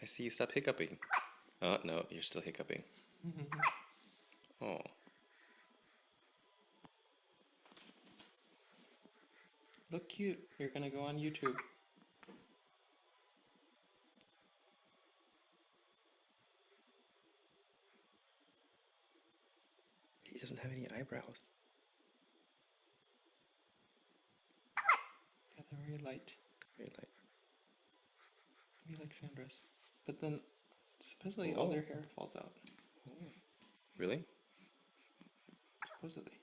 I see you stop hiccuping. Oh, no, you're still hiccuping. Oh. Look cute. You're gonna go on YouTube. He doesn't have any eyebrows. Yeah, they're very light. Very light. Maybe like Sandra's. But then supposedly all their hair falls out. Really? Supposedly.